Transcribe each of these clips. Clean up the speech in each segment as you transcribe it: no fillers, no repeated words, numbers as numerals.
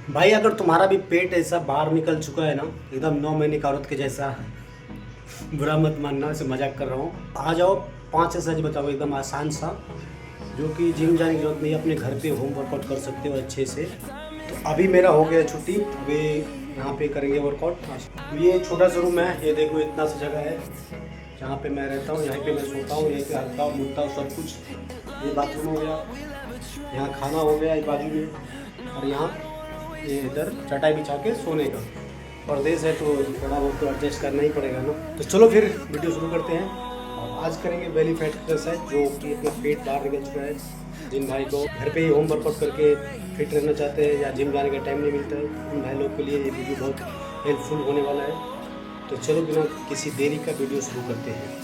भाई अगर तुम्हारा भी पेट ऐसा बाहर निकल चुका है ना, एकदम 9 महीने का औरत के जैसा, बुरा मत मानना, ऐसे मजाक कर रहा हूँ। आ जाओ, 5 एक्सरसाइज बताओ एकदम आसान सा, जो कि जिम जाने की जरूरत नहीं है, अपने घर पे होम वर्कआउट कर सकते हो अच्छे से। तो अभी मेरा हो गया छुट्टी, अभी यहाँ पे करेंगे वर्कआउट। ये छोटा सा रूम है, ये देखो इतना सा जगह है जहाँ पे मैं रहता हूँ, यहीं पे मैं सोता हूँ, यहीं पे हटता हूँ मुड़ता हूँ सब कुछ। ये बाथरूम हो गया, यहाँ खाना हो गया इस बाजू में, और यहाँ ये इधर चटाई बिछा के सोने का। परदेश है तो थोड़ा बहुत तो एडजस्ट करना ही पड़ेगा ना। तो चलो फिर वीडियो शुरू करते हैं। और आज करेंगे बेली फैट एक्सरसाइज, जो कि अपना पेट बाहर निकल चुका है। जिन भाई को घर पे ही होम वर्कआउट करके फिट रहना चाहते हैं या जिम जाने का टाइम नहीं मिलता है, उन भाई लोग के लिए ये वीडियो बहुत हेल्पफुल होने वाला है। तो चलो बिना किसी देरी का वीडियो शुरू करते हैं।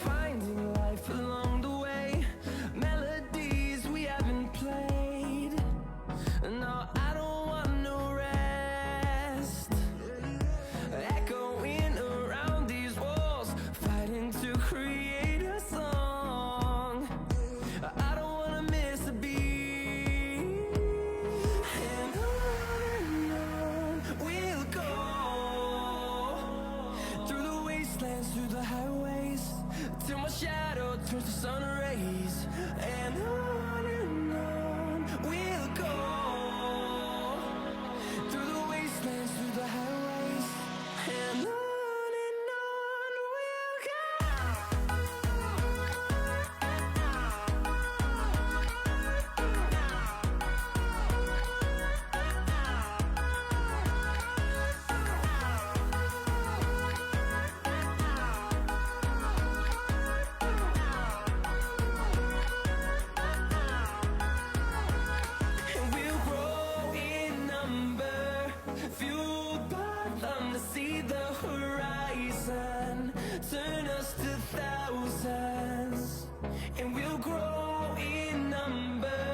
Finding life along the way, melodies we haven't played. No, I don't want no rest. Echoing around these walls, fighting to create a song. I don't wanna miss a beat. And on we'll go, through the wastelands, through the highways, till my shadow turns to sun rays. And on we'll go, through the wastelands, through the highways. And on we'll go. And we'll grow in number, fueled by them to see the horizon, turn us to thousands. And we'll grow in number,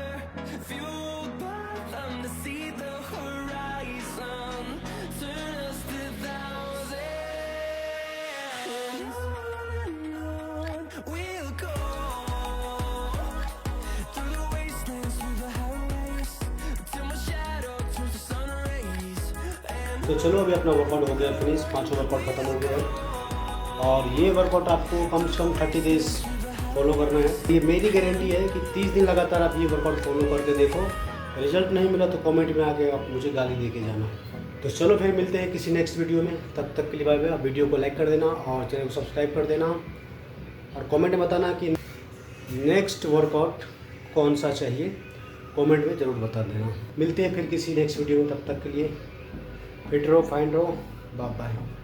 fueled by them to see the horizon, turn us to thousands. And on we'll go, through the wastelands, through the highways, till my shadow turns to sun rays. And तो चलो अभी अपना workout हो गया finish, 5 workout खत्म हो गया है। और ये वर्कआउट आपको कम से कम 30 डेज फॉलो करना है। ये मेरी गारंटी है कि 30 दिन लगातार आप ये वर्कआउट फॉलो करके देखो, रिजल्ट नहीं मिला तो कमेंट में आके आप मुझे गाली दे के जाना। तो चलो फिर मिलते हैं किसी नेक्स्ट वीडियो में, तब तक के लिए बाय बाय। आप वीडियो को लाइक कर देना और चैनल को सब्सक्राइब कर देना, और कमेंट में बताना कि नेक्स्ट वर्कआउट कौन सा चाहिए, कमेंट में ज़रूर बता देना। मिलते हैं फिर किसी नेक्स्ट वीडियो में, तब तक के लिए फिट रहो, फाइन रहो, बाय बाय।